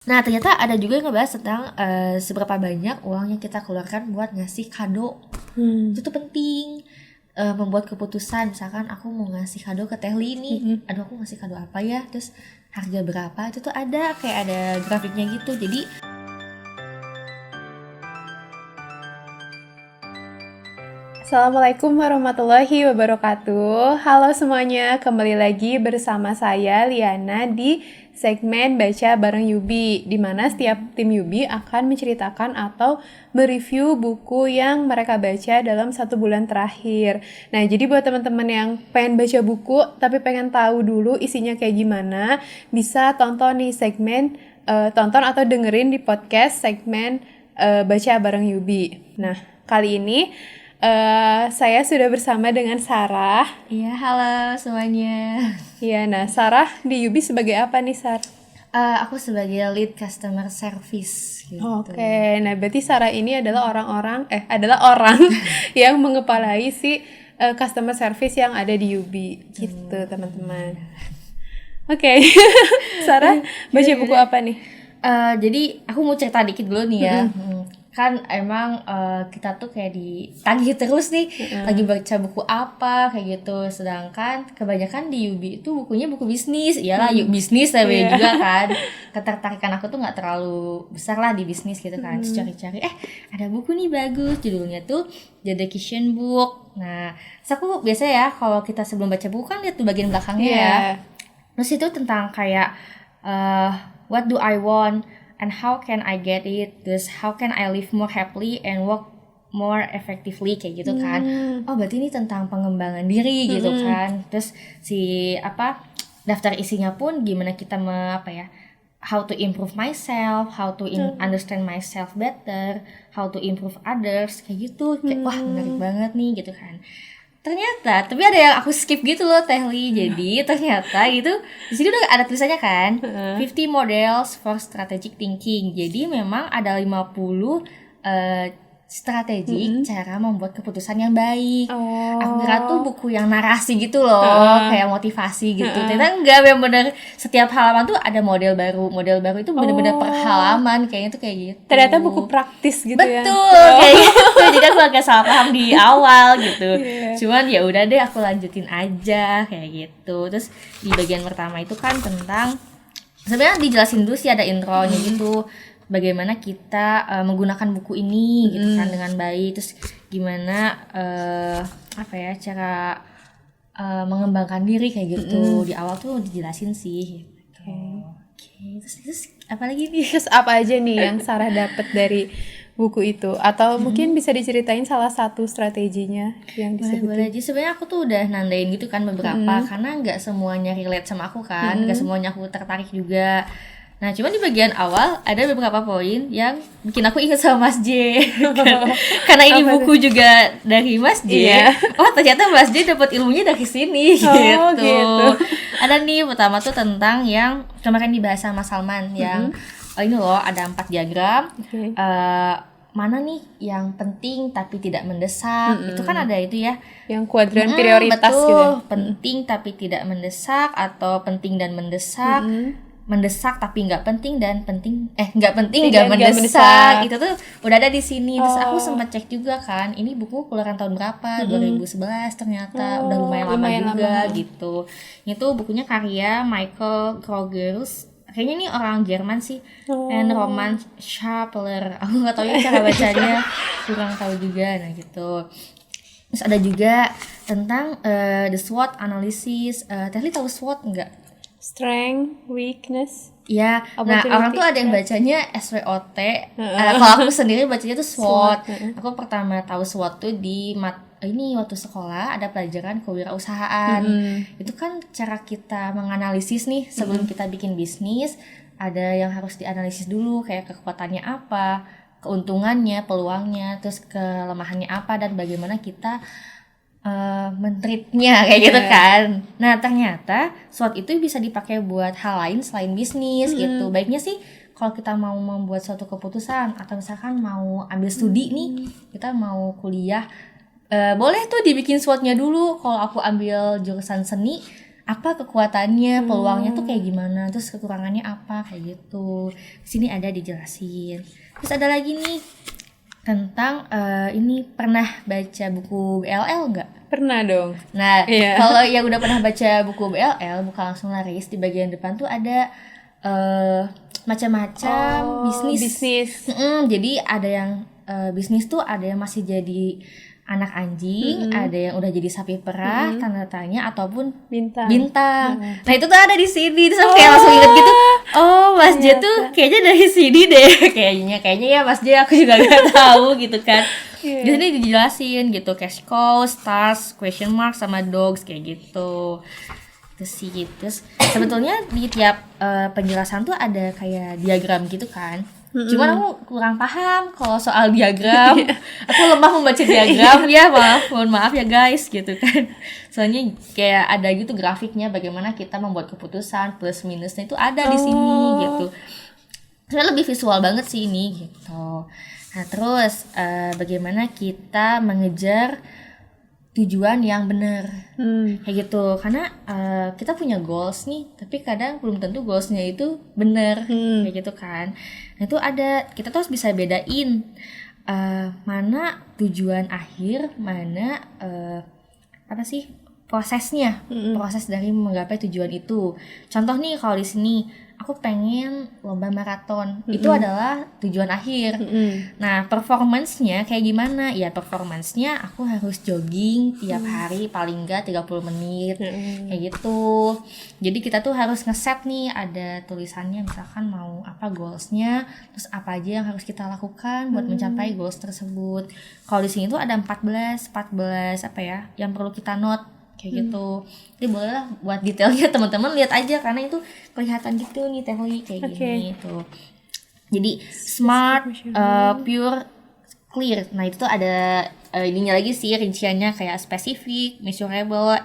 Nah, ternyata ada juga yang ngebahas tentang seberapa banyak uang yang kita keluarkan buat ngasih kado. Itu tuh penting. Membuat keputusan, misalkan aku mau ngasih kado ke Tehli nih, aduh aku ngasih kado apa ya, terus harga berapa, itu tuh ada kayak ada grafiknya gitu. Jadi Assalamualaikum warahmatullahi wabarakatuh. Halo semuanya, kembali lagi bersama saya Liana di segmen Baca Bareng Yubi, di mana setiap tim Yubi akan menceritakan atau mereview buku yang mereka baca dalam 1 bulan terakhir. Nah, jadi buat teman-teman yang pengen baca buku tapi pengen tahu dulu isinya kayak gimana, bisa tonton nih segmen tonton atau dengerin di podcast segmen Baca Bareng Yubi. Nah, kali ini saya sudah bersama dengan Sarah. iya, halo semuanya. Iya, nah Sarah di Yubi sebagai apa nih, Sar? Aku sebagai lead customer service gitu. Oke, nah berarti Sarah ini adalah adalah orang yang mengepalai si customer service yang ada di Yubi gitu, teman-teman. Oke. Sarah baca buku apa nih? Jadi aku mau cerita dikit dulu nih ya. Kan emang kita tuh kayak ditagih terus nih lagi baca buku apa kayak gitu. Sedangkan kebanyakan di Yubi itu bukunya buku bisnis. Iyalah, yuk bisnis tapi juga kan. Ketertarikan aku tuh nggak terlalu besar lah di bisnis gitu kan. Terus cari-cari ada buku nih bagus, judulnya tuh The Education Book. Nah, terus aku biasa ya kalau kita sebelum baca buku kan lihat tuh bagian belakangnya ya. Terus itu tentang kayak what do I want and how can I get it? Terus how can I live more happily and work more effectively kayak gitu kan. Oh, berarti ini tentang pengembangan diri gitu kan. Terus daftar isinya pun gimana kita how to improve myself, how to understand myself better, how to improve others kayak gitu. Kayak wah, menarik banget nih gitu kan. Ternyata, tapi ada yang aku skip gitu loh, Tehli. Jadi ternyata itu di sini udah ada tulisannya kan, 50 models for strategic thinking. Jadi memang ada 50 strategi cara membuat keputusan yang baik. Aku kira tuh buku yang narasi gitu loh, kayak motivasi gitu. Ternyata enggak, bener-bener setiap halaman tuh ada model baru. Model baru itu bener-bener per halaman, kayaknya tuh kayak gitu. Ternyata buku praktis gitu ya. Betul, kayak gitu. Jadi aku agak salah paham di awal gitu. Cuman ya udah deh, aku lanjutin aja kayak gitu. Terus di bagian pertama itu kan tentang, sebenarnya dijelasin dulu sih, ada intronya gitu. Bagaimana kita menggunakan buku ini gitu kan dengan baik. Terus gimana cara mengembangkan diri kayak gitu. Di awal tuh dijelasin sih. Oke. Terus apa lagi nih? Terus apa aja nih yang Sarah dapat dari buku itu? Atau mungkin bisa diceritain salah satu strateginya yang disebutin? Boleh. Jadi sebenarnya aku tuh udah nandain gitu kan beberapa, karena nggak semuanya relate sama aku kan, nggak semuanya aku tertarik juga. Nah, cuma di bagian awal ada beberapa poin yang bikin aku ingat sama Mas J. Karena ini buku juga dari Mas J. Oh, ternyata Mas J dapat ilmunya dari sini gitu. Ada nih pertama tuh tentang yang kemarin dibahas sama Salman yang ini loh, ada 4 diagram. Mana nih yang penting tapi tidak mendesak. Itu kan ada itu ya, yang kuadran prioritas betul, gitu. penting tapi tidak mendesak, atau penting dan mendesak, mendesak tapi nggak penting, dan nggak penting nggak mendesak. Itu tuh udah ada di sini. Terus aku sempat cek juga kan, ini buku keluaran tahun berapa, 2011 ternyata. Udah lumayan lama juga gitu. Itu bukunya karya Michael Krogers, kayaknya ini orang Jerman sih, and Roman Schappler. Aku nggak tahu ya cara bacanya, kurang tahu juga. Nah gitu. Terus ada juga tentang the SWOT analysis. Tehli tahu SWOT nggak? Strength, weakness. Ya, nah orang tuh ada yang bacanya SWOT. Kalau aku sendiri bacanya tuh SWOT. Aku pertama tahu SWOT tuh ini waktu sekolah ada pelajaran kewirausahaan. Itu kan cara kita menganalisis nih sebelum kita bikin bisnis. Ada yang harus dianalisis dulu, kayak kekuatannya apa, keuntungannya, peluangnya, terus kelemahannya apa, dan bagaimana kita mentreatnya kayak gitu kan. Nah, ternyata SWOT itu bisa dipakai buat hal lain selain bisnis gitu. Baiknya sih kalau kita mau membuat suatu keputusan, atau misalkan mau ambil studi nih, kita mau kuliah, boleh tuh dibikin SWOT-nya dulu. Kalau aku ambil jurusan seni, apa kekuatannya, peluangnya tuh kayak gimana, terus kekurangannya apa kayak gitu. Di sini ada dijelasin. Terus ada lagi nih tentang ini, pernah baca buku BLL nggak? Pernah dong. Nah, Iya. kalau yang udah pernah baca buku BLL, buka langsung laris, di bagian depan tuh ada macam-macam bisnis. Jadi ada yang bisnis tuh ada yang masih jadi anak anjing, ada yang udah jadi sapi perah, tanda tanya, ataupun bintang. Nah itu tuh ada di sini, terus aku kayak langsung inget gitu. Oh, Mas J tuh kayaknya dari sini deh, kayaknya ya Mas J, aku juga nggak tahu gitu kan. Di sini dijelasin gitu, cash cow, stars, question mark, sama dogs kayak gitu. Terus sih, terus sebetulnya di tiap penjelasan tuh ada kayak diagram gitu kan. Cuman aku kurang paham kalau soal diagram. Aku lemah membaca diagram ya, mohon maaf ya guys gitu kan. Soalnya kayak ada gitu grafiknya bagaimana kita membuat keputusan, plus minusnya itu ada di sini gitu. Soalnya lebih visual banget sih ini gitu. Nah terus bagaimana kita mengejar tujuan yang benar kayak gitu, karena kita punya goals nih, tapi kadang belum tentu goalsnya itu benar kayak gitu kan. Nah itu ada, kita tuh harus bisa bedain mana tujuan akhir, mana apa sih prosesnya, proses dari menggapai tujuan itu. Contoh nih kalau di sini aku pengen lomba maraton, itu adalah tujuan akhir. Nah, performance-nya kayak gimana? Ya, performance-nya aku harus jogging tiap hari paling enggak 30 menit. Kayak gitu. Jadi kita tuh harus ngeset nih, ada tulisannya misalkan mau apa goals-nya, terus apa aja yang harus kita lakukan buat mencapai goals tersebut. Kalau di sini tuh ada 14 apa ya, yang perlu kita note kayak gitu. Jadi bolehlah buat detailnya teman-teman lihat aja, karena itu kelihatan gitu nih teknik kayak gini tuh. Jadi smart, pure, clear. Nah itu tuh ada ininya lagi sih, rinciannya kayak specific, measurable,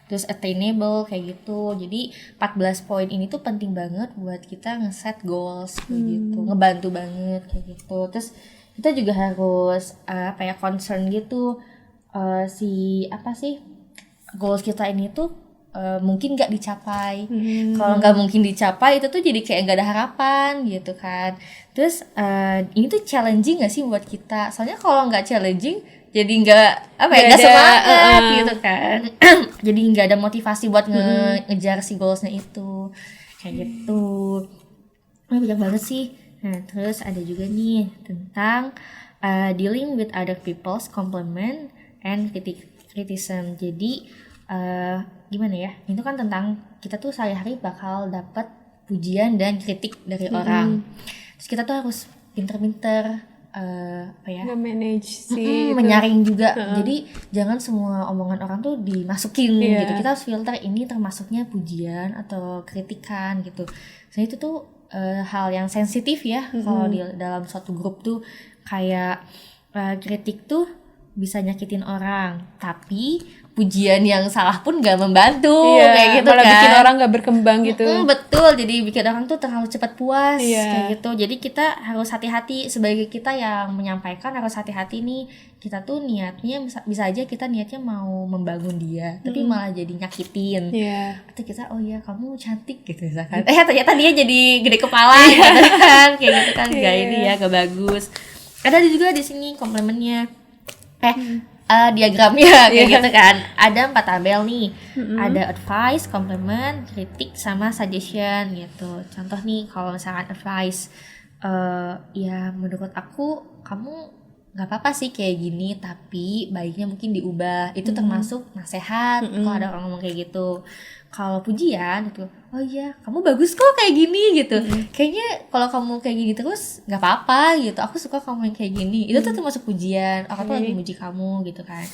terus attainable kayak gitu. Jadi 14 poin ini tuh penting banget buat kita ngeset goals kayak gitu, ngebantu banget kayak gitu. Terus kita juga harus apa ya, concern gitu goals kita ini tuh mungkin nggak dicapai. Kalau nggak mungkin dicapai itu tuh jadi kayak nggak ada harapan gitu kan. Terus ini tuh challenging nggak sih buat kita? Soalnya kalau nggak challenging jadi nggak nggak semangat gitu kan. Jadi nggak ada motivasi buat ngejar si goalsnya itu kayak gitu. Banyak banget sih. Nah terus ada juga nih tentang dealing with other people's compliment and criticism. Jadi gimana ya, itu kan tentang kita tuh sehari-hari bakal dapat pujian dan kritik dari orang. Terus kita tuh harus pinter-pinter nge-manage sih menyaring juga. Jadi jangan semua omongan orang tuh dimasukin gitu. Kita harus filter ini termasuknya pujian atau kritikan gitu. Jadi itu tuh hal yang sensitif ya. Kalau di dalam suatu grup tuh kayak kritik tuh bisa nyakitin orang, tapi pujian yang salah pun gak membantu kayak gitu malah kan, bikin orang gak berkembang gitu. Betul, jadi bikin orang tuh terlalu cepat puas kayak gitu. Jadi kita harus hati-hati, sebagai kita yang menyampaikan harus hati-hati nih. Kita tuh niatnya bisa aja kita niatnya mau membangun dia, tapi malah jadi nyakitin. Atau kita kamu cantik gitu misalkan, ternyata dia jadi gede kepala gitu kan, kayak gitu kan, gak ini ya, gak bagus. Ada juga di sini komplemennya, diagramnya kayak gitu kan. Ada 4 tabel nih. Ada advice, compliment, kritik, sama suggestion gitu. Contoh nih kalau misalkan advice, ya menurut aku kamu nggak apa-apa sih kayak gini, tapi baiknya mungkin diubah. Itu termasuk nasihat kalau ada orang ngomong kayak gitu. Kalau pujian itu, oh iya kamu bagus kok kayak gini gitu. Kayaknya kalau kamu kayak gini terus nggak apa-apa gitu. Aku suka kamu yang kayak gini. Itu tuh termasuk pujian. Orang tuh lagi muji kamu gitu kan.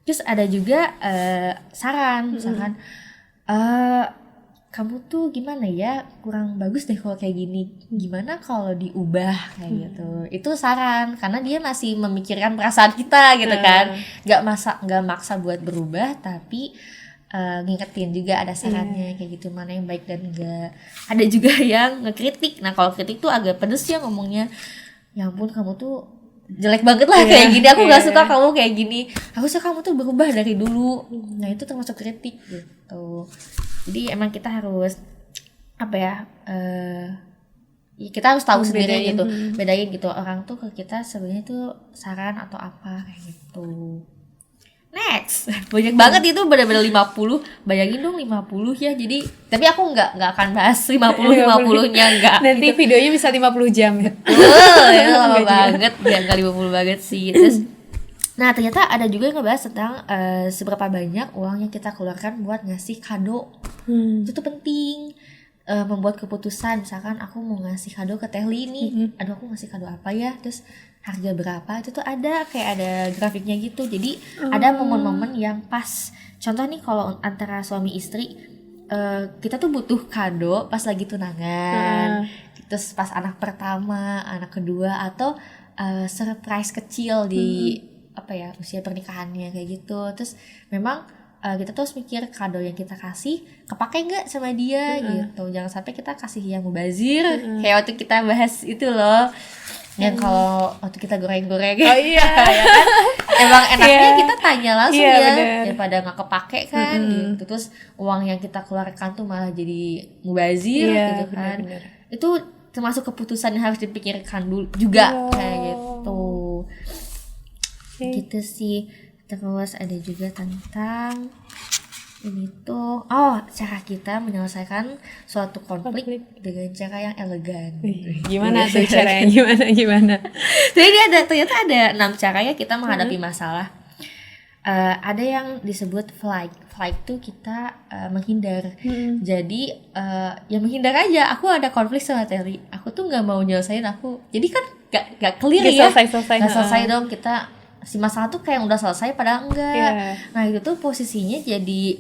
Terus ada juga saran, misalkan kamu tuh gimana ya, kurang bagus deh kalau kayak gini. Gimana kalau diubah kayak gitu. Itu saran, karena dia masih memikirkan perasaan kita gitu kan. Nggak maksa buat berubah, tapi ngingetin juga ada sarannya kayak gitu, mana yang baik dan enggak. Ada juga yang ngekritik. Nah kalau kritik tuh agak pedes ya ngomongnya. Ya ampun kamu tuh jelek banget lah Iya, kayak gini, aku nggak iya. suka kamu kayak gini, aku suka kamu tuh berubah dari dulu. Nah itu termasuk kritik gitu. Jadi emang kita harus apa ya, ya kita harus tahu sendiri Bedain. gitu, bedain gitu orang tuh ke kita sebenarnya tuh saran atau apa kayak gitu. Next, banyak banget itu, benar-benar 50. Bayangin dong 50 ya. Jadi, tapi aku nggak akan bahas 50-50-nya enggak. Nanti videonya bisa 50 jam ya. Itu lama banget, biar nggak 50 banget sih. Terus, nah ternyata ada juga yang ngebahas tentang seberapa banyak uang yang kita keluarkan buat ngasih kado. Itu tuh penting. Membuat keputusan, misalkan aku mau ngasih kado ke Tehli nih, aduh aku ngasih kado apa ya, terus harga berapa, itu tuh ada kayak ada grafiknya gitu. Jadi ada momen-momen yang pas, contoh nih kalau antara suami istri, kita tuh butuh kado pas lagi tunangan, terus pas anak pertama, anak kedua, atau surprise kecil di apa ya usia pernikahannya kayak gitu. Terus memang kita tuh harus mikir kado yang kita kasih kepake nggak sama dia gitu. Jangan sampai kita kasih yang mubazir kayak waktu kita bahas itu loh, yang kalau waktu kita goreng-goreng. Oh iya. Ya kan? Emang enaknya kita tanya langsung Iya, ya bener. daripada nggak kepake kan gitu. Terus uang yang kita keluarkan tuh malah jadi mubazir Iya, gitu kan. bener-bener. Itu termasuk keputusan yang harus dipikirkan dulu juga kayak gitu. Gitu sih. Terus ada juga tentang ini tuh, cara kita menyelesaikan suatu konflik dengan cara yang elegan. Gimana tuh caranya? Gimana? Jadi ternyata ada 6 cara ya kita menghadapi masalah. Ada yang disebut flight tuh kita menghindar. Jadi ya menghindar aja. Aku ada konflik sama Terry, aku tuh nggak mau nyelesain aku. Jadi kan gak clear ya. Gak selesai dong kita. Si masalah tuh kayak udah selesai padahal enggak. Nah itu tuh posisinya jadi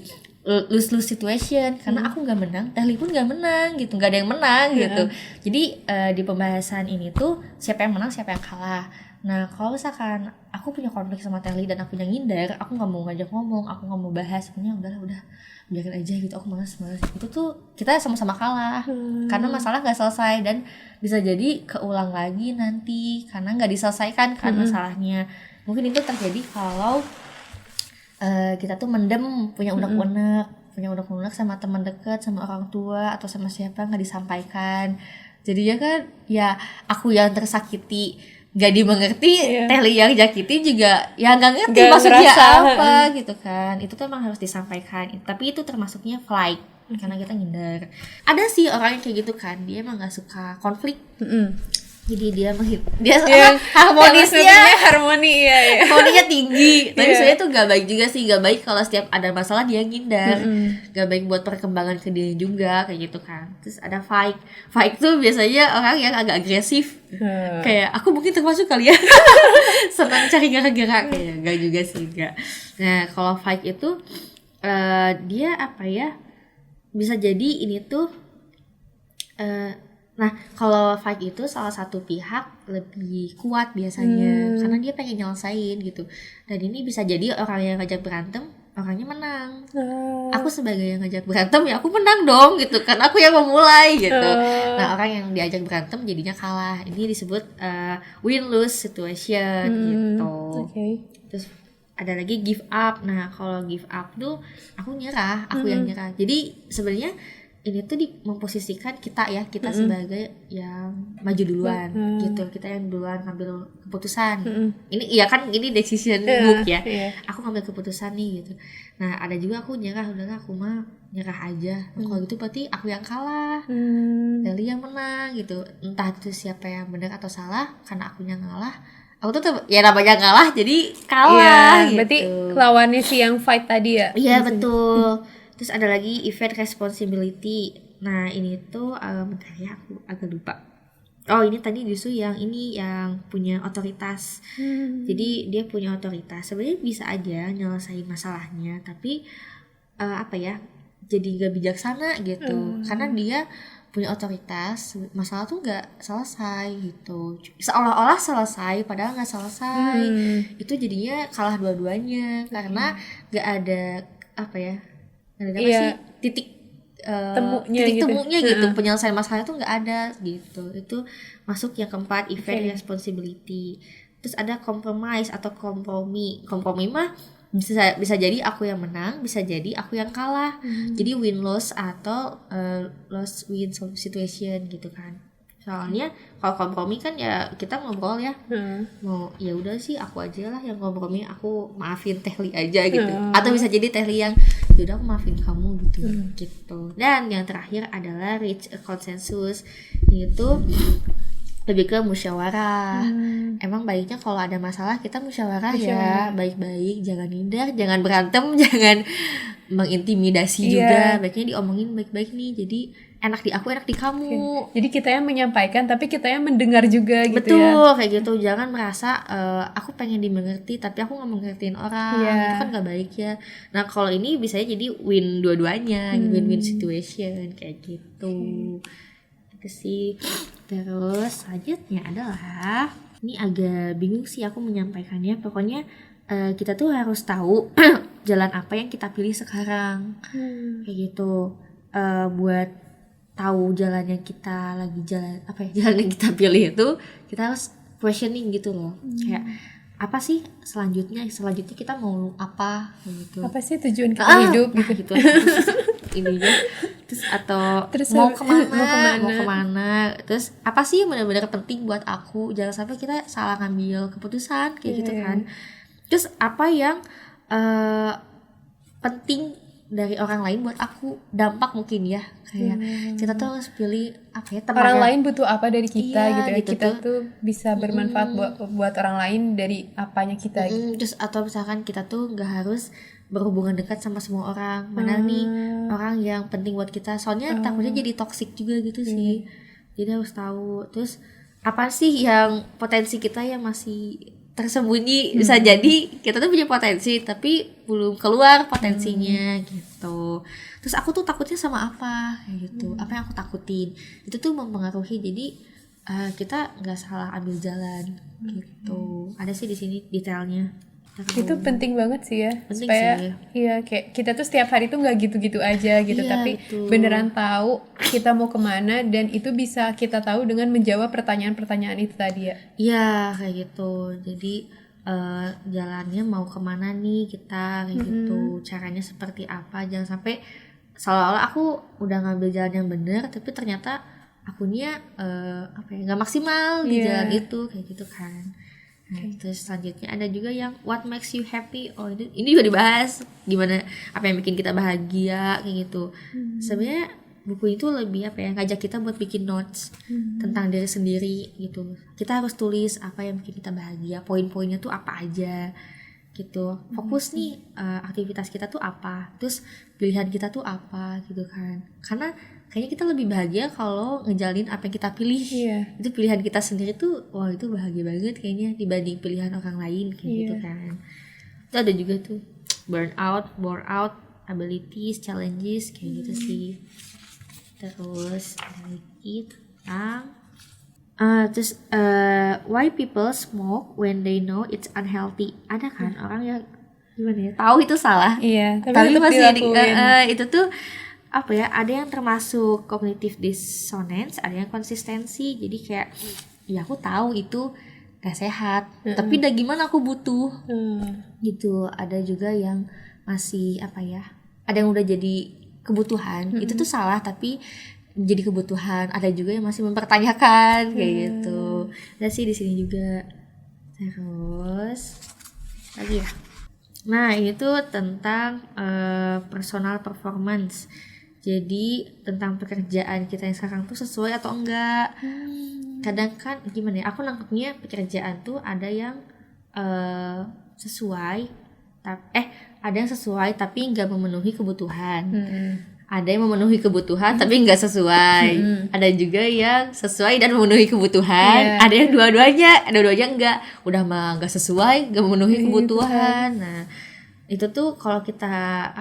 lose situation karena aku nggak menang, Tehli pun nggak menang gitu, nggak ada yang menang gitu. Jadi di pembahasan ini tuh siapa yang menang siapa yang kalah. Nah kalau misalkan aku punya konflik sama Tehli dan aku yang ngindar, aku nggak mau ngajak ngomong, aku nggak mau bahas, sebenarnya udah biarin aja gitu, aku malas. Itu tuh kita sama-sama kalah karena masalah nggak selesai dan bisa jadi keulang lagi nanti karena nggak diselesaikan kan masalahnya. Mungkin itu terjadi kalau kita tuh mendem, punya unek-unek sama teman dekat, sama orang tua atau sama siapa, nggak disampaikan. Jadinya kan ya aku yang tersakiti gak dimengerti, Tehli yang jakiti juga ya nggak ngerti maksudnya apa gitu kan. Itu tuh emang harus disampaikan. Tapi itu termasuknya flight karena kita ngindar. Ada sih orang yang kayak gitu kan, dia emang nggak suka konflik. Jadi dia harmonisnya harmoninya tinggi. Tapi sebenarnya tuh gak baik juga sih, gak baik kalau setiap ada masalah dia ngindar. Gak baik buat perkembangan ke dia juga kayak gitu kan. Terus ada fight tuh biasanya orang yang agak agresif. Kayak aku mungkin termasuk kali ya. Senang cari gara-gara kayak gak juga sih, gak. Nah kalau fight itu dia apa ya, bisa jadi ini tuh nah kalau fight itu salah satu pihak lebih kuat biasanya karena dia pengen nyelesain gitu. Dan ini bisa jadi orang yang ngajak berantem orangnya menang. Aku sebagai yang ngajak berantem ya aku menang dong gitu karena aku yang memulai gitu. Nah orang yang diajak berantem jadinya kalah. Ini disebut win-lose situation gitu. Terus ada lagi give up. Nah kalau give up tuh aku nyerah, aku yang nyerah. Jadi sebenarnya ini tuh memposisikan kita sebagai yang maju duluan gitu, kita yang duluan ngambil keputusan. Ini iya kan, ini decision book ya. Aku ngambil keputusan nih gitu. Nah ada juga aku nyerah, udahlah aku mah nyerah aja. Kalau gitu berarti aku yang kalah, Tehli yang menang gitu. Entah itu siapa yang benar atau salah, karena aku yang ngalah. Aku tuh ya namanya ngalah jadi kalah gitu. Berarti lawannya si yang fight tadi ya? Iya betul. Terus ada lagi event responsibility. Nah ini tuh bentar ya aku agak lupa. Oh ini tadi justru yang ini yang punya otoritas. Jadi dia punya otoritas. Sebenarnya bisa aja nyelesain masalahnya, tapi apa ya, jadi gak bijaksana gitu. Karena dia punya otoritas, masalah tuh gak selesai gitu. Seolah-olah selesai padahal gak selesai. Itu jadinya kalah dua-duanya karena gak ada apa ya, titik temunya gitu. Penyelesaian masalah itu nggak ada gitu. Itu masuk yang keempat, event responsibility. Terus ada compromise atau kompromi. Kompromi mah bisa jadi aku yang menang, bisa jadi aku yang kalah. Jadi win loss atau loss win situation gitu kan. Soalnya kalau kompromi kan ya kita ngobrol ya, mau ya udah sih aku aja lah yang kompromi, aku maafin Tehli aja gitu. Atau bisa jadi Tehli yang yaudah aku maafin kamu gitu. Gitu. Dan yang terakhir adalah reach a consensus, yaitu lebih ke musyawarah. Emang baiknya kalau ada masalah kita musyawarah ya, baik-baik, jangan hindar, jangan berantem, jangan mengintimidasi juga. Baiknya diomongin baik-baik nih, jadi enak di aku, enak di kamu. Jadi kita yang menyampaikan tapi kita yang mendengar juga gitu. Betul, kayak gitu. Jangan merasa aku pengen dimengerti tapi aku nggak mengertiin orang. Itu kan nggak baik ya. Nah kalau ini bisa jadi win dua-duanya, win-win situation kayak gitu. Itu sih. Terus selanjutnya adalah, ini agak bingung sih aku menyampaikannya. Pokoknya kita tuh harus tahu jalan apa yang kita pilih sekarang. Kayak gitu. Buat tahu jalan yang kita lagi jalan yang kita pilih itu, kita harus questioning gitu loh. Kayak apa sih selanjutnya kita mau apa gitu. Apa sih tujuan kita hidup gitu. Ininya terus mau kemana, terus apa sih yang benar-benar penting buat aku, jangan sampai kita salah ngambil keputusan kayak gitu kan. Terus apa yang penting dari orang lain buat aku, dampak mungkin ya, kayak kita tuh harus pilih apa ya, orang lain butuh apa dari kita gitu ya, gitu kita tuh bisa bermanfaat buat orang lain dari apanya kita gitu. Terus atau misalkan kita tuh nggak harus berhubungan dekat sama semua orang, mana nih orang yang penting buat kita, soalnya takutnya jadi toksik juga gitu sih. Jadi harus tahu. Terus apa sih yang potensi kita yang masih tersembunyi, bisa jadi kita tuh punya potensi tapi belum keluar potensinya gitu. Terus aku tuh takutnya sama apa kayak gitu, apa yang aku takutin itu tuh mempengaruhi. Jadi kita nggak salah ambil jalan gitu. Ada sih di sini detailnya. Itu penting banget sih ya, penting supaya sih. Iya kayak kita tuh setiap hari tuh nggak gitu-gitu aja gitu, tapi beneran tahu kita mau kemana, dan itu bisa kita tahu dengan menjawab pertanyaan-pertanyaan itu tadi ya. Iya kayak gitu. Jadi jalannya mau kemana nih kita kayak gitu, caranya seperti apa. Jangan sampai seolah-olah aku udah ngambil jalan yang benar tapi ternyata akunya nggak maksimal di jalan itu kayak gitu kan. Nah, terus selanjutnya ada juga yang what makes you happy. Oh ini juga dibahas gimana apa yang bikin kita bahagia kayak gitu. Sebenarnya buku itu lebih ngajak kita buat bikin notes tentang diri sendiri gitu. Kita harus tulis apa yang bikin kita bahagia, poin-poinnya tuh apa aja gitu. Fokus nih aktivitas kita tuh apa, terus pilihan kita tuh apa gitu kan. Karena kayaknya kita lebih bahagia kalau ngejalin apa yang kita pilih. Itu pilihan kita sendiri tuh, wah itu bahagia banget kayaknya dibanding pilihan orang lain kayak gitu kan. Itu ada juga tuh bore out, abilities, challenges kayak gitu sih. Terus ada lagi tentang why people smoke when they know it's unhealthy. Ada kan orang yang gimana ya, tahu itu salah, tapi masih itu tuh apa ya, ada yang termasuk cognitive dissonance, ada yang konsistensi. Jadi kayak ya aku tahu itu gak sehat, tapi udah gimana aku butuh gitu. Ada juga yang masih ada yang udah jadi kebutuhan, itu tuh salah tapi menjadi kebutuhan. Ada juga yang masih mempertanyakan kayak gitu. Ada sih di sini juga. Terus lagi ya, nah ini tuh tentang personal performance. Jadi tentang pekerjaan kita yang sekarang tuh sesuai atau enggak. Kadang kan gimana ya, aku nangkepnya pekerjaan tuh ada yang sesuai ada yang sesuai tapi nggak memenuhi kebutuhan. Ada yang memenuhi kebutuhan tapi nggak sesuai. Ada juga yang sesuai dan memenuhi kebutuhan. Ada yang dua-duanya enggak, udah mah nggak sesuai, nggak memenuhi kebutuhan. Nah itu tuh kalau kita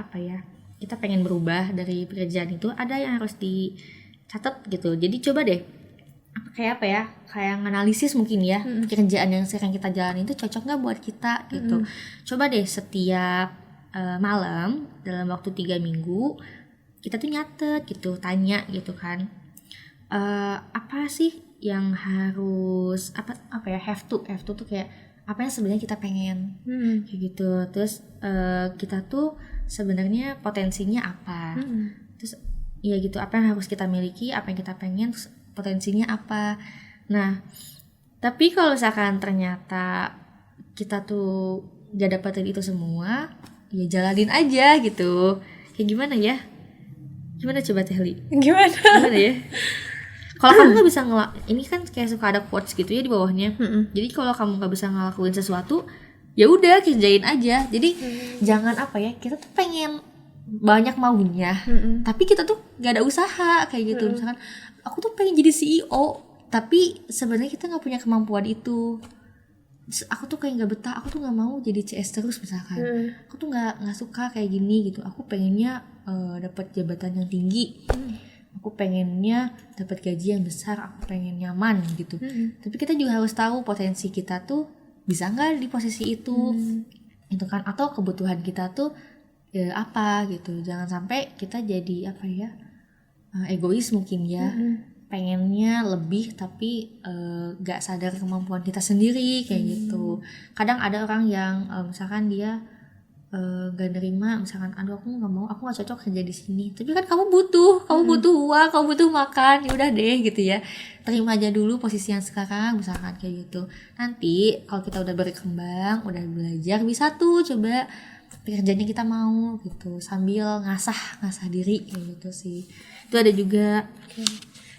kita pengen berubah dari pekerjaan itu, ada yang harus dicatat gitu. Jadi coba deh kayak analisis mungkin ya, pekerjaan yang sekarang kita jalani itu cocok nggak buat kita gitu. Coba deh setiap malam dalam waktu 3 minggu kita tuh nyatet gitu, tanya gitu kan, apa sih yang harus apa ya, have to tuh kayak apa yang sebenarnya kita pengen kayak gitu. Terus kita tuh sebenarnya potensinya apa, terus ya gitu, apa yang harus kita miliki, apa yang kita pengen, terus potensinya apa. Nah tapi kalau misalkan ternyata kita tuh gak dapetin itu semua, ya jalanin aja gitu. Kayak gimana ya? Gimana coba Tehli? Gimana ya? Kalau kamu nggak bisa ini kan kayak suka ada quotes gitu ya di bawahnya. Jadi kalau kamu nggak bisa ngelakuin sesuatu, ya udah kerjain aja. Jadi jangan apa ya, kita tuh pengen banyak maunya, tapi kita tuh gak ada usaha kayak gitu. Misalkan aku tuh pengen jadi CEO, tapi sebenarnya kita nggak punya kemampuan itu. Aku tuh kayak nggak betah, aku tuh nggak mau jadi CS terus misalkan. Aku tuh nggak suka kayak gini gitu. Aku pengennya dapat jabatan yang tinggi, aku pengennya dapat gaji yang besar, aku pengen nyaman gitu. Tapi kita juga harus tahu potensi kita tuh bisa nggak di posisi itu, itu kan, atau kebutuhan kita tuh apa gitu. Jangan sampai kita jadi apa ya, egois mungkin ya, pengennya lebih tapi gak sadar kemampuan kita sendiri kayak gitu. Kadang ada orang yang misalkan dia gak nerima, misalkan aduh aku nggak mau, aku nggak cocok kerja di sini, tapi kan kamu butuh uang, kamu butuh makan, ya udah deh gitu ya, terima aja dulu posisi yang sekarang misalkan kayak gitu. Nanti kalau kita udah berkembang, udah belajar, bisa tuh coba pekerjaannya kita mau gitu, sambil ngasah diri kayak gitu sih. Itu ada juga.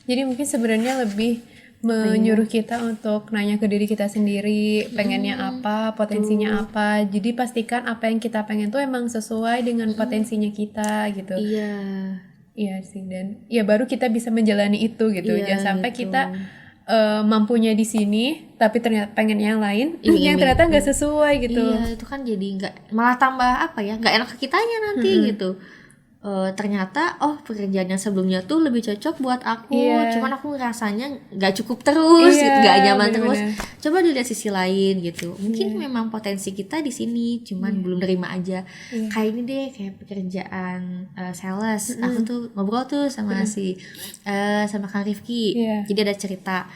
Jadi mungkin sebenarnya lebih menyuruh kita untuk nanya ke diri kita sendiri, pengennya apa, potensinya apa. Jadi pastikan apa yang kita pengen tuh emang sesuai dengan potensinya kita gitu. Iya sih, dan ya baru kita bisa menjalani itu gitu. Jangan sampai kita mampunya di sini tapi ternyata pengen yang lain yang ternyata nggak sesuai gitu. Iya, itu kan jadi nggak, malah tambah apa ya, nggak enak ke kitanya nanti gitu. Ternyata pekerjaan yang sebelumnya tuh lebih cocok buat aku, cuman aku rasanya nggak cukup terus gitu, nggak nyaman terus. Coba dilihat sisi lain gitu, mungkin memang potensi kita di sini, cuman belum nerima aja. Kayak ini deh, kayak pekerjaan sales. Aku tuh ngobrol tuh sama sama Kang Rifki. Jadi ada cerita,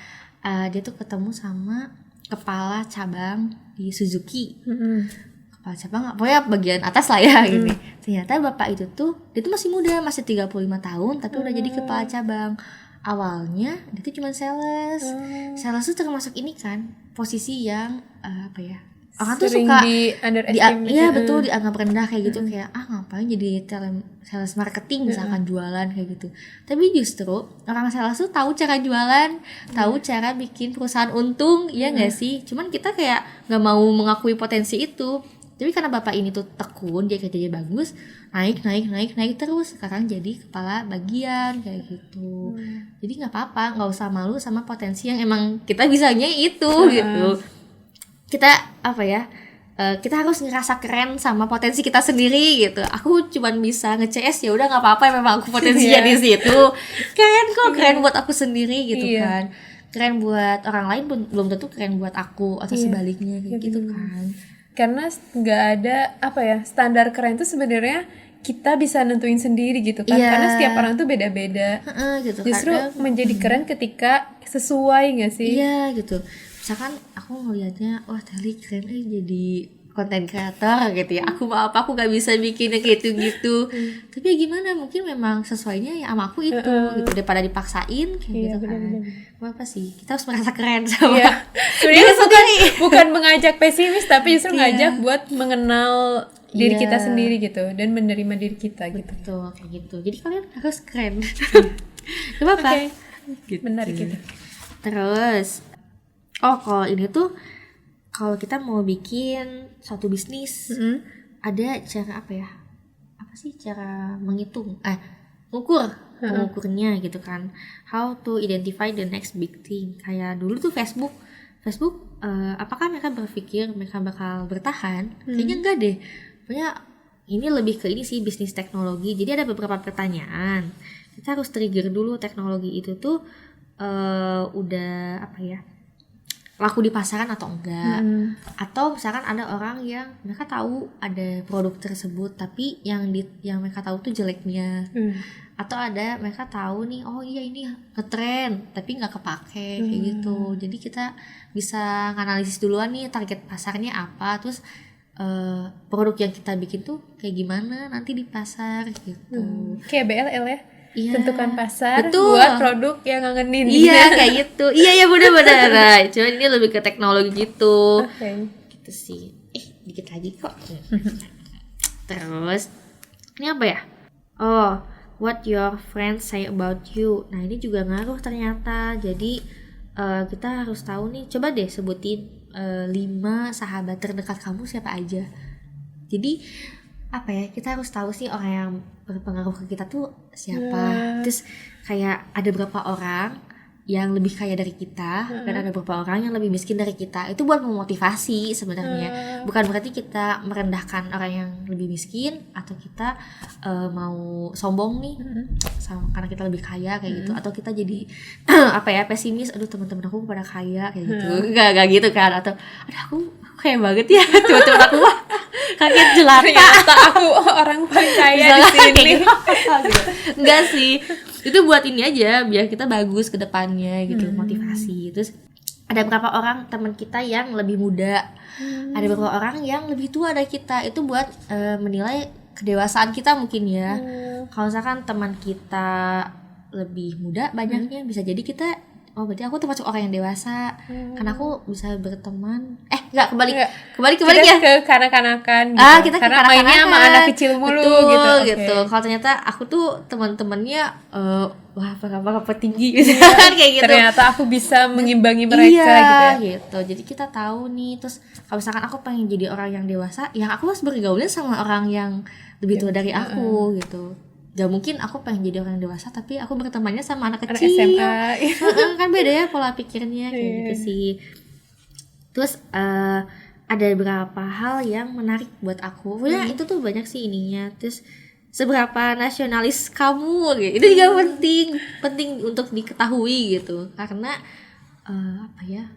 dia tuh ketemu sama kepala cabang di Suzuki. Kepala cabang, pokoknya bagian atas lah ya gini. Ternyata bapak itu tuh, dia tuh masih muda, masih 35 tahun, tapi udah jadi kepala cabang. Awalnya dia tuh cuma sales. Sales tuh termasuk ini kan, posisi yang apa ya, orang tuh suka betul, dianggap rendah kayak gitu. Kayak ngapain jadi sales marketing misalkan, jualan kayak gitu. Tapi justru orang sales tuh tahu cara jualan, tahu cara bikin perusahaan untung, ya nggak sih? Cuman kita kayak nggak mau mengakui potensi itu. Tapi karena bapak ini tuh tekun, dia kerjanya bagus, naik terus, sekarang jadi kepala bagian kayak gitu. Jadi nggak apa-apa, nggak usah malu sama potensi yang emang kita bisanya itu gitu. Kita apa ya, kita harus ngerasa keren sama potensi kita sendiri gitu. Aku cuman bisa nge-CS, ya udah nggak apa-apa, memang aku potensinya di situ. Keren buat aku sendiri gitu kan. Keren buat orang lain pun belum tentu keren buat aku, atau sebaliknya kayak gitu kan. Karena nggak ada apa ya, standar keren itu sebenarnya kita bisa nentuin sendiri gitu kan. Karena setiap orang tuh beda-beda gitu. Justru menjadi keren ketika sesuai nggak sih? Iya gitu. Misalkan aku ngelihatnya, wah Tehli keren jadi konten kreator gitu ya. Aku mau apa, aku gak bisa bikin yang gitu-gitu. Tapi ya gimana, mungkin memang sesuainya ya sama aku itu gitu, daripada dipaksain kayak gitu kan. Apa sih, kita harus merasa keren sama sebenarnya bukan mengajak pesimis, tapi justru ngajak buat mengenal diri kita sendiri gitu, dan menerima diri kita gitu. Betul, kayak gitu. Jadi kalian harus keren. Gak apa-apa. Gitu. Menarik gitu. Terus kalau ini tuh, kalau kita mau bikin suatu bisnis, ada cara apa ya? Apa sih cara menghitung? Mengukurnya gitu kan. How to identify the next big thing. Kayak dulu tuh Facebook, apakah mereka berpikir mereka bakal bertahan? Kayaknya enggak deh. Pokoknya ini lebih ke ini sih, bisnis teknologi. Jadi ada beberapa pertanyaan. Kita harus trigger dulu teknologi itu tuh udah apa ya? laku di pasaran atau enggak. Atau misalkan ada orang yang mereka tahu ada produk tersebut tapi yang mereka tahu tuh jeleknya. Atau ada mereka tahu nih, oh iya ini ngetren tapi nggak kepake kayak gitu. Jadi kita bisa nganalisis duluan nih target pasarnya apa, terus produk yang kita bikin tuh kayak gimana nanti di pasar gitu. Kayak BLL ya. Iya, tentukan pasar betul. buat produk yang ngangenin. Iya kayak gitu. Iya benar-benar. Nah, cuman ini lebih ke teknologi gitu. Gitu sih. Dikit lagi kok. Terus ini apa ya? Oh, what your friends say about you. Nah ini juga ngaruh ternyata. Jadi kita harus tahu nih. Coba deh sebutin 5 sahabat terdekat kamu siapa aja. Jadi apa ya, kita harus tahu sih orang yang berpengaruh ke kita tuh siapa. Terus kayak ada berapa orang yang lebih kaya dari kita dan ada beberapa orang yang lebih miskin dari kita. Itu buat memotivasi sebenarnya. Bukan berarti kita merendahkan orang yang lebih miskin atau kita mau sombong nih karena kita lebih kaya kayak gitu, atau kita jadi apa ya, pesimis, aduh teman-teman aku pada kaya kayak gitu. Enggak gitu kan, atau aduh aku kaya banget ya, coba-coba aku kaget jelata ternyata aku orang paling kaya di sini. Enggak sih, itu buat ini aja biar kita bagus ke depannya gitu, motivasi. Terus ada beberapa orang teman kita yang lebih muda, ada beberapa orang yang lebih tua dari kita. Itu buat menilai kedewasaan kita mungkin ya. Kalau misalkan teman kita lebih muda banyaknya, bisa jadi kita, oh berarti aku termasuk orang yang dewasa karena aku bisa berteman. Kebalik ya, ke kanak-kanakan gitu. Kita karena mainnya sama anak kecil mulu. Betul, gitu. Kalau ternyata aku tuh teman-temannya wah apa tinggi gitu kan, kayak gitu. Ternyata aku bisa mengimbangi mereka gitu. Jadi kita tahu nih. Terus kalau misalkan aku pengen jadi orang yang dewasa, ya aku harus bergaulnya sama orang yang lebih tua dari aku gitu. Gak mungkin aku pengen jadi orang dewasa tapi aku bertemannya sama anak kecil. SMA. Kan beda ya pola pikirnya kayak gitu sih. Terus ada beberapa hal yang menarik buat aku. Itu tuh banyak sih ininya. Terus seberapa nasionalis kamu gitu. Itu juga penting untuk diketahui gitu. Karena apa ya?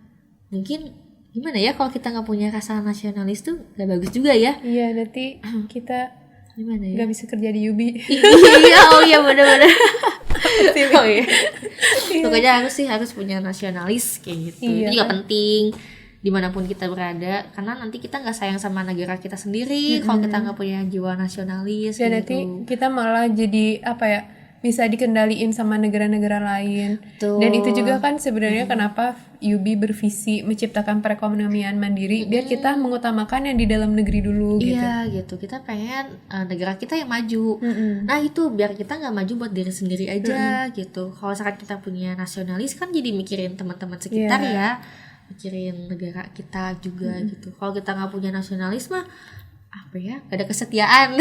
Mungkin gimana ya, kalau kita nggak punya rasa nasionalis tuh gak bagus juga ya. Iya, nanti kita gimana ya? Gak bisa kerja di UBI. Iya benar-benar. Pokoknya harus punya nasionalis kayak gitu. Iya, itu juga penting dimanapun kita berada, karena nanti kita nggak sayang sama negara kita sendiri kalau kita nggak punya jiwa nasionalis. Dan gitu. nanti kita malah jadi apa ya, bisa dikendaliin sama negara-negara lain. Tuh. Dan itu juga kan sebenarnya kenapa UBI bervisi menciptakan perekonomian mandiri, biar kita mengutamakan yang di dalam negeri dulu gitu. Iya gitu, kita pengen negara kita yang maju. Nah itu biar kita nggak maju buat diri sendiri aja gitu. Kalau misalkan kita punya nasionalis kan jadi mikirin teman-teman sekitar ya, mikirin negara kita juga gitu. Kalau kita nggak punya nasionalis mah apa ya, gak ada kesetiaan.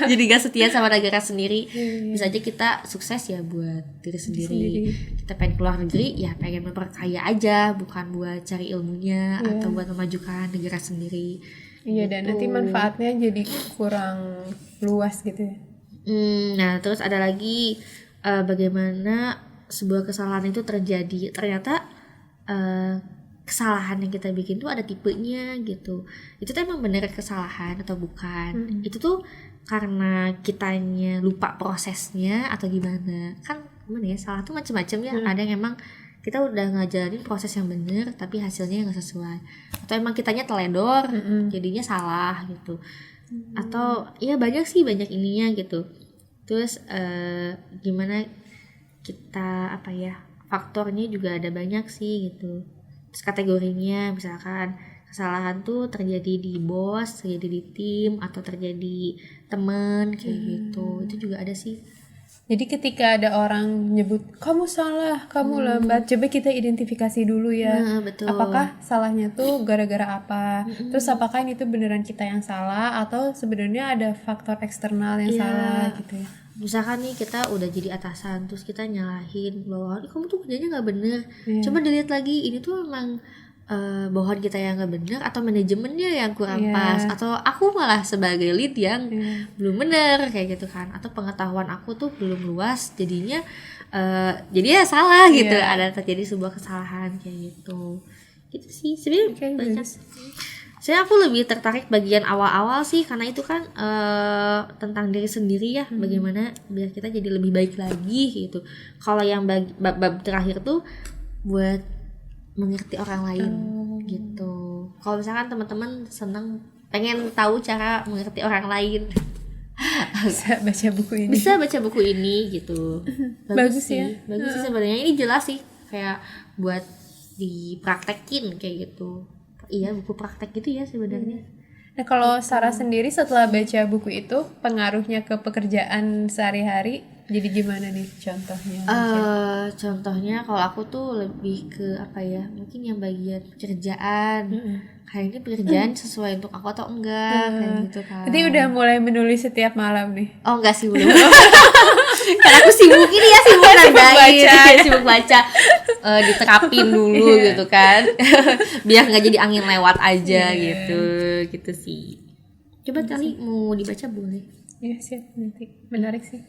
Jadi gak setia sama negara sendiri. Bisa aja kita sukses ya buat diri sendiri. Kita pengen keluar negeri ya pengen memperkaya aja, bukan buat cari ilmunya atau buat memajukan negara sendiri. Iya gitu. Dan nanti manfaatnya jadi kurang luas gitu ya. Nah terus ada lagi bagaimana sebuah kesalahan itu terjadi. Ternyata kesalahan yang kita bikin tuh ada tipenya gitu. Itu tuh emang bener kesalahan atau bukan. Itu tuh karena kitanya lupa prosesnya atau gimana. Kan gimana ya, salah tuh macam-macam ya. Ada yang emang kita udah ngejalanin proses yang bener tapi hasilnya nggak sesuai. Atau emang kitanya teledor jadinya salah gitu. Atau ya banyak ininya gitu. Terus gimana kita apa ya, faktornya juga ada banyak sih gitu. Kategorinya misalkan kesalahan tuh terjadi di bos, terjadi di tim, atau terjadi teman kayak gitu. Itu juga ada sih. Jadi ketika ada orang nyebut kamu salah, kamu lambat, coba kita identifikasi dulu ya. Betul. Apakah salahnya tuh gara-gara apa? Terus apakah ini tuh beneran kita yang salah atau sebenarnya ada faktor eksternal yang salah gitu ya. Misalkan nih kita udah jadi atasan terus kita nyalahin bahwa kamu tuh kerjanya nggak bener, coba dilihat lagi ini tuh emang bawahan kita yang nggak bener atau manajemennya yang kurang pas, atau aku malah sebagai lead yang belum bener kayak gitu kan, atau pengetahuan aku tuh belum luas jadinya salah gitu, ada terjadi sebuah kesalahan kayak gitu. Gitu sih sebenarnya. Oke, banyak. bagus. Saya aku lebih tertarik bagian awal-awal sih, karena itu kan tentang diri sendiri ya, bagaimana biar kita jadi lebih baik lagi gitu. Kalau yang bab terakhir tuh buat mengerti orang lain gitu. Kalau misalkan teman-teman seneng pengen tahu cara mengerti orang lain, Bisa baca buku ini. bisa baca buku ini gitu. Bagus sih, ya. bagus sih sebenarnya, ini jelas sih kayak buat dipraktekin kayak gitu. Iya, buku praktek gitu ya sebenarnya. Nah, kalau Sarah sendiri setelah baca buku itu, pengaruhnya ke pekerjaan sehari-hari jadi gimana nih contohnya? Contohnya kalau aku tuh lebih ke apa ya, mungkin yang bagian pekerjaan. Kayak ini pekerjaan sesuai untuk aku atau enggak, kayak gitu kan. Nanti udah mulai menulis setiap malam nih. Oh enggak sih, belum. Karena aku sibuk ini ya, sibuk nandain, sibuk baca. Diterapin dulu gitu kan. Biar nggak jadi angin lewat aja gitu sih. Coba kali mau dibaca boleh. Iya siap, nanti menarik sih.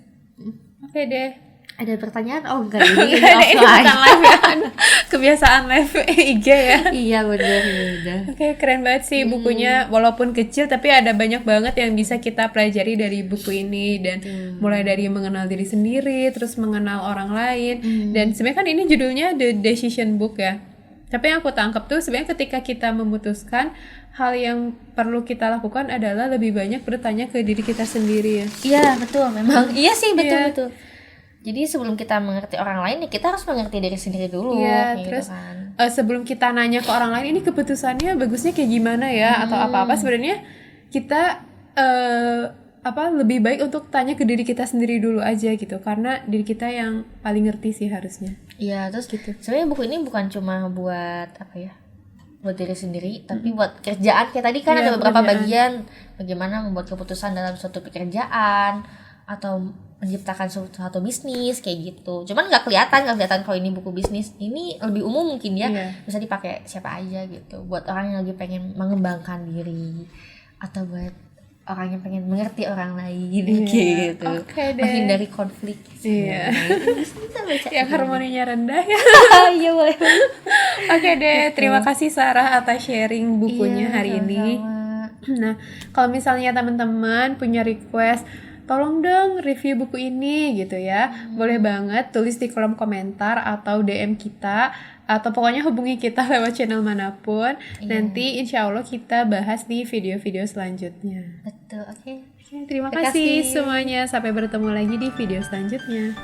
Oke deh. Ada pertanyaan? Oh enggak, ini Ini bukan offline. live ya. Kebiasaan live IG ya. Iya bener. Oke, keren banget sih bukunya, walaupun kecil tapi ada banyak banget yang bisa kita pelajari dari buku ini, dan mulai dari mengenal diri sendiri, terus mengenal orang lain, dan sebenarnya kan ini judulnya The Decision Book ya. Tapi yang aku tangkap tuh sebenarnya ketika kita memutuskan, hal yang perlu kita lakukan adalah lebih banyak bertanya ke diri kita sendiri ya. Iya betul, memang. Iya sih, betul Iya. betul. Jadi sebelum kita mengerti orang lain, ya kita harus mengerti diri sendiri dulu. Iya, kayak terus gitu kan. sebelum kita nanya ke orang lain ini keputusannya bagusnya kayak gimana ya, atau apa-apa, sebenarnya kita lebih baik untuk tanya ke diri kita sendiri dulu aja gitu, karena diri kita yang paling ngerti sih harusnya. Iya, terus gitu. Sebenarnya buku ini bukan cuma buat apa ya? Buat diri sendiri, tapi buat kerjaan. Kayak tadi kan Iya, ada beberapa pekerjaan. bagian bagaimana membuat keputusan dalam suatu pekerjaan atau menciptakan suatu bisnis kayak gitu. Cuman nggak kelihatan kalau ini buku bisnis. Ini lebih umum mungkin ya. Iya. Bisa dipakai siapa aja gitu. Buat orang yang lagi pengen mengembangkan diri, atau buat orang yang pengen mengerti orang lain gitu. Oke deh. Menghindari konflik. Iya. Bisa baca. Yang harmoninya rendah ya. Iya boleh. Oke deh, terima kasih Sarah atas sharing bukunya Iya, hari ini. sama-sama. Nah, kalau misalnya teman-teman punya request, tolong dong review buku ini gitu ya, boleh banget tulis di kolom komentar atau DM kita, atau pokoknya hubungi kita lewat channel manapun. Nanti insya Allah kita bahas di video-video selanjutnya. Betul, oke. Oke, terima Terima kasih kasih. semuanya, sampai bertemu lagi di video selanjutnya.